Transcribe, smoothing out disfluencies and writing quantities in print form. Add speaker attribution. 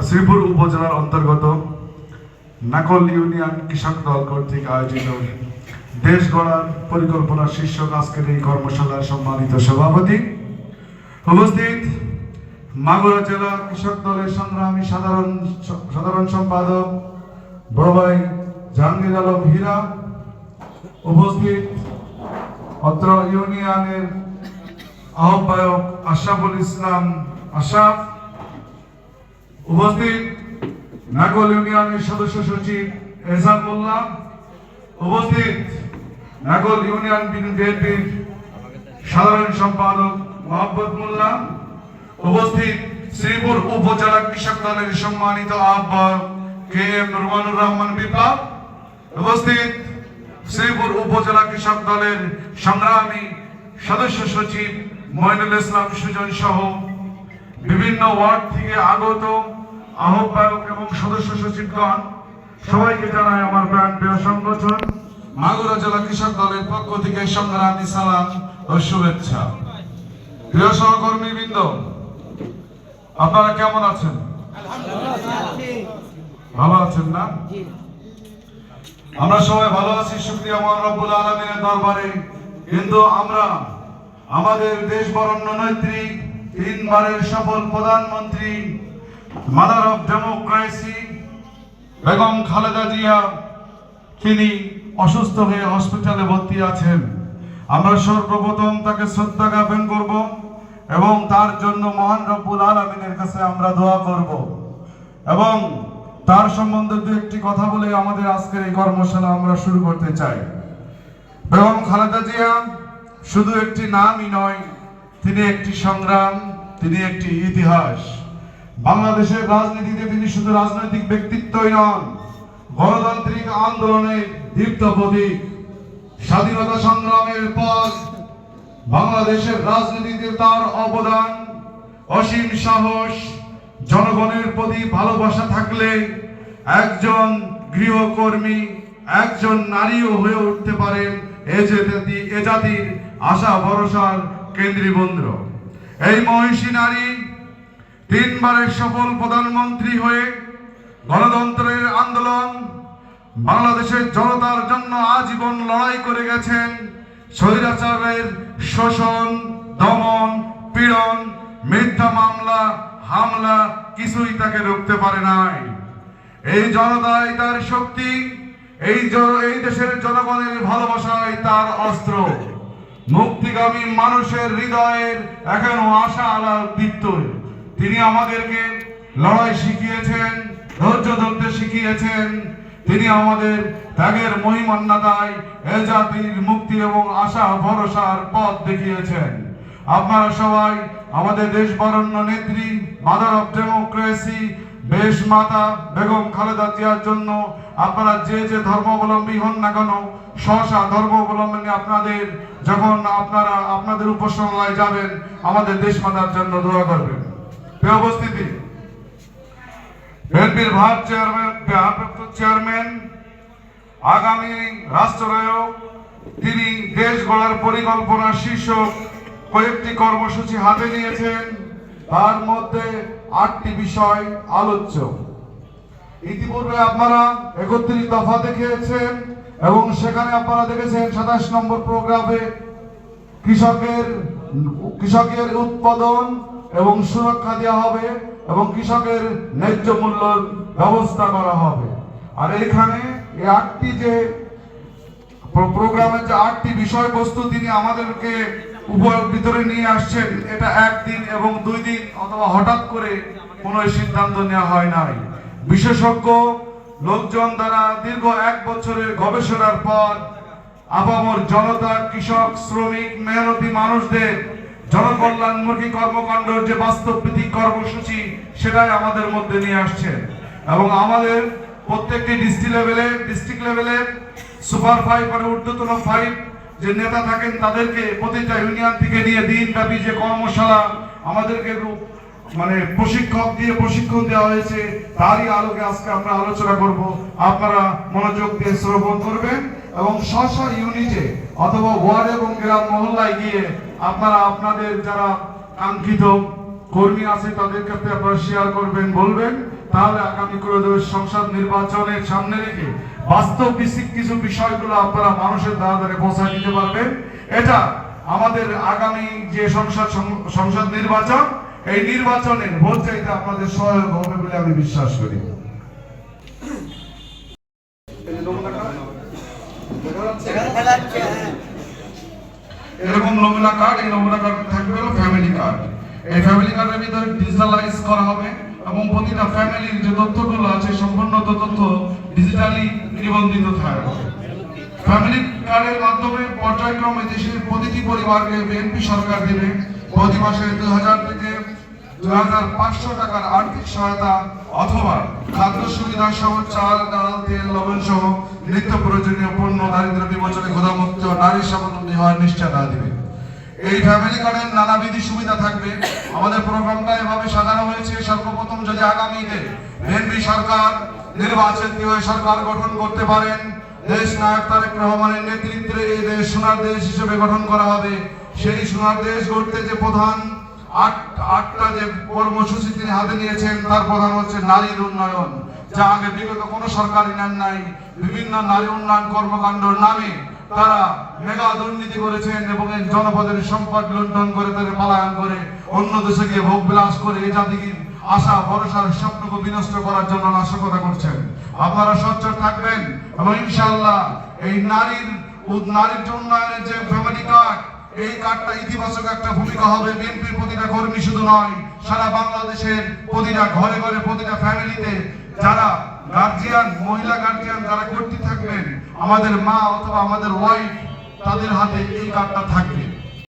Speaker 1: শ্রীপুর উপজেলার অন্তর্গত নাকল ইউনিয়ন কৃষক দল কর্তৃক আয়োজিত দেশ গড়ার পরিকল্পনা শীর্ষক আজকের এই কর্মশালার সম্মানিত সভাপতি, উপস্থিত মাগুরা জেলা কৃষক দলের সংগ্রামী সাধারণ সম্পাদক বড় ভাই জাহাঙ্গীর আলম হীরা, উপস্থিত অত্র ইউনিয়নের আহ্বায়ক আশরাফুল ইসলাম আশরাফ, উপস্থিত নাগল ইউনিয়নের সদস্য সচিব এহসান মোল্লা, উপস্থিত নাগল ইউনিয়ন বিএনপির সাধারণ সম্পাদক মোহাম্মদ মোল্লা, উপস্থিত শ্রীপুর উপজেলা কৃষক দলের সম্মানিত আহ্বায়ক কে এম রুমানুর রহমান বিপ্লব, উপস্থিত শ্রীপুর উপজেলা কৃষক দলের সংগ্রামী সদস্য সচিব মইনুল ইসলাম সুজন সহ বিভিন্ন ওয়ার্ড থেকে আগত আহ্বায়ক এবং সদস্য সচিবগণ, সবাইকে জানাই আমার প্রাণপ্রিয় সংগঠন মাগুরা জেলা কৃষক দলের পক্ষ থেকে সংগ্রামী সালাম ও শুভেচ্ছা। প্রিয় সহকর্মীবৃন্দ, আপনারা কেমন আছেন? ভালো আছেন না? আমরা সবাই ভালো আছি, শুকরিয়া মহান রব্বুল আলামিনের দরবারে। কিন্তু আমরা আমাদের দেশ বরণ্য নেত্রী, তিনবারের সফল প্রধানমন্ত্রী, mother of democracy Begum Khaleda Zia, তিনি অসুস্থ হয়ে হসপিটালে ভর্তি আছেন। আমরা সর্বপ্রথম তাকে শ্রদ্ধা জ্ঞাপন করব এবং তার জন্য মহান রব্বুল আলামিনের কাছে আমরা দোয়া করব এবং তার সম্বন্ধে দু একটি কথা বলে আমাদের আজকের এই কর্মশালা আমরা শুরু করতে চাই। বেগম খালেদা জিয়া শুধু একটি নামই নয়, তিনি একটি সংগ্রাম, তিনি একটি ইতিহাস। বাংলাদেশের রাজনীতিতে তিনি শুধু রাজনৈতিক ব্যক্তিত্বই নন, গণতান্ত্রিক আন্দোলনের দীপ্ত প্রতীক। স্বাধীনতা সংগ্রামের পর বাংলাদেশের রাজনীতিতে তার অবদান, অসীম সাহস, জনগণের প্রতি ভালোবাসা থাকলে একজন গৃহকর্মী, একজন নারীও হয়ে উঠতে পারেন এ জাতির আশা ভরসার কেন্দ্রীবন্ধু। এই মহিষী নারী তিনবারের সফল প্রধানমন্ত্রী হয়ে গণতন্ত্রের আন্দোলন, বাংলাদেশের জনতার জন্য আজীবন লড়াই করে গেছেন। স্বৈরাচারের শোষণ, দমন, পীড়ন, মিথ্যা মামলা, হামলা কিছুই তাকে রুখতে পারে নাই। এই জনতাই তার শক্তি, এই দেশের জনগণের ভালোবাসাই তার অস্ত্র। মুক্তিগামী মানুষের হৃদয়ের এখনো আশা আলার দীপ্ত। তিনি আমাদেরকে লড়াই শিখিয়েছেন, ধৈর্য ধরতে শিখিয়েছেন। তিনি আমাদের ত্যাগের মহিমান্বিতায় এ জাতির মুক্তি এবং আশা ভরসার পথ দেখিয়েছেন। আপনারা সবাই আমাদের দেশ বরণ্য নেত্রী, মাদার অফ ডেমোক্রেসি, দেশ মাতা বেগম খালেদা জিয়ার জন্য আপনারা যে যে ধর্মাবলম্বী হন না কেন, স্ব ধর্মাবলম্বী আপনাদের যখন আপনারা আপনাদের উপাসনালয়ে যাবেন, আমাদের দেশ মাতার জন্য দোয়া করবেন। প্রিয় উপস্থিতি, বিএনপির ভারপ্রাপ্ত চেয়ারম্যান, আগামী রাষ্ট্রনায়ক, তিনি দেশ গড়ার পরিকল্পনা শীর্ষক কয়েকটি কর্মসূচি হাতে নিয়েছেন। তার মধ্যে 8টি বিষয় আলোচ্য। ইতিপূর্বে আপনারা 31 দফা দেখেছেন এবং সেখানে আপনারা দেখেছেন 27 নম্বর প্রোগ্রামে কৃষকের উৎপাদন এবং সুরক্ষা দেওয়া হবে এবং কৃষকের ন্যায্য মূল্য ব্যবস্থা করা হবে। আর এখানে এই 8টি যে প্রোগ্রামের যে 8টি বিষয়বস্তু তিনি আমাদেরকে ভিতরে নিয়ে আসছেন, এটা একদিন এবং 2 দিন অথবা হঠাৎ করে কোনো সিদ্ধান্ত নেওয়া হয় নাই। বিশেষজ্ঞ লোকজন দ্বারা দীর্ঘ 1 বছরের গবেষণার পর আপামর জনতা, কৃষক, শ্রমিক, মেহনতি মানুষদের জনকল্যাণমুখী কর্মকাণ্ডের যে বাস্তবভিত্তিক কর্মসূচি, সেটাই আমাদের মধ্যে নিয়ে আসছেন এবং আমাদের প্রত্যেকটি ডিস্ট্রিক্ট লেভেলে সুপার 5 মানে ঊর্ধ্বতন 5 যে নেতা থাকেন, তাদেরকে প্রতিটা ইউনিয়ন থেকে নিয়ে দিনব্যাপী যে কর্মশালা আমাদেরকে মানে প্রশিক্ষণ দেওয়া হয়েছে, তারই আলোকে আজকে আমরা আলোচনা করব। আপনারা মনোযোগ দিয়ে শ্রবণ করবেন এবং স্ব ইউনিটে অথবা ওয়ার্ড এবং গ্রাম মহল্লায় গিয়ে আপনারা আপনাদের যারা কাঙ্ক্ষিত কর্মী আছে তাদের কাছে আপনারা শেয়ার করবেন, বলবেন, তাহলে আগামী সংসদ নির্বাচনের সামনে রেখে বাস্তব কিছু বিষয়গুলো আপনারা মানুষের দ্বারে পৌঁছায় দিতে পারবেন। এটা আমাদের আগামী যে সংসদ নির্বাচন, এই নির্বাচনের ভোট চাইতে আপনাদের সহায়ক হবে বলে আমি বিশ্বাস করি। এরকম নমুনা কার্ড, এই নমুনা কার্ড থাকবে হলো ফ্যামিলি কার্ড। এই ফ্যামিলি কার্ডের ভিতরে ডিজিটালাইজ করা হবে এবং প্রতিটা ফ্যামিলির যে তথ্যগুলো আছে সম্পূর্ণ তথ্য ডিজিটালি নিবন্ধিত থাকবে। ফ্যামিলি কার্ডের মাধ্যমে পর্যায়ক্রমে দেশের প্রতিটি পরিবারকে বিএনপি সরকার দেবে প্রতি মাসে 2000 থেকে 2500 টাকার আর্থিক সহায়তা অথবা খাদ্য সুবিধা সহ চাল, ডাল, তেল, লবণ সহ নিত্য প্রয়োজনীয় পণ্য দারিদ্র বিমোচনে ক্ষুধামুক্ত নারী স্বাবলম্বী হওয়ার নিশ্চয়তা দেবে। এই ফ্যামিলি কার্ডের নানাবিধ সুবিধা থাকবে। আমাদের প্রোগ্রামটা এভাবে সাজানো হয়েছে, সর্বপ্রথম যদি আগামীতে বিএনপি সরকার নির্বাচিত হয়ে সরকার গঠন করতে পারেন, দেশ নায়ক তারেক রহমানের নেতৃত্বে এই দেশ সোনার দেশ হিসেবে গঠন করা হবে। সেই সোনার দেশ গড়তে যে প্রধান আটটা যে কর্মসূচি তিনি হাতে নিয়েছেন, তার প্রধান হচ্ছে নারীর উন্নয়ন, যা আগে বিগত কোনো সরকারই নেন নাই। বিভিন্ন নারী উন্নয়ন কর্মকাণ্ডের নামে তারা মেগা দুর্নীতি করেছেন এবং জনপদের সম্পদ লুণ্ঠন করে তাদের পলায়ন করে অন্য দেশে গিয়ে ভোগ বিলাস করে এই জাতিকে আশা ভরসার স্বপ্নকে বিনষ্ট করার জন্য নাশকতা করছেন। আপনারা সচ্চর থাকবেন এবং ইনশাআল্লাহ এই নারীর উন্নয়নের যে ফ্যামিলি কার্ড, এই কার্ডটা ইতিবাচক একটা ভূমিকা হবে। বিএনপির প্রতিটা কর্মী শুধু নয়, সারা বাংলাদেশের প্রতিটা ঘরে ঘরে প্রতিটা ফ্যামিলিতে যারা গার্জিয়ান, মহিলা গার্জিয়ান যারা কর্তৃ থাকবেন, আমাদের মা অথবা আমাদের ওয়াইফ, তাদের হাতে এই কার্ডটা থাকবে।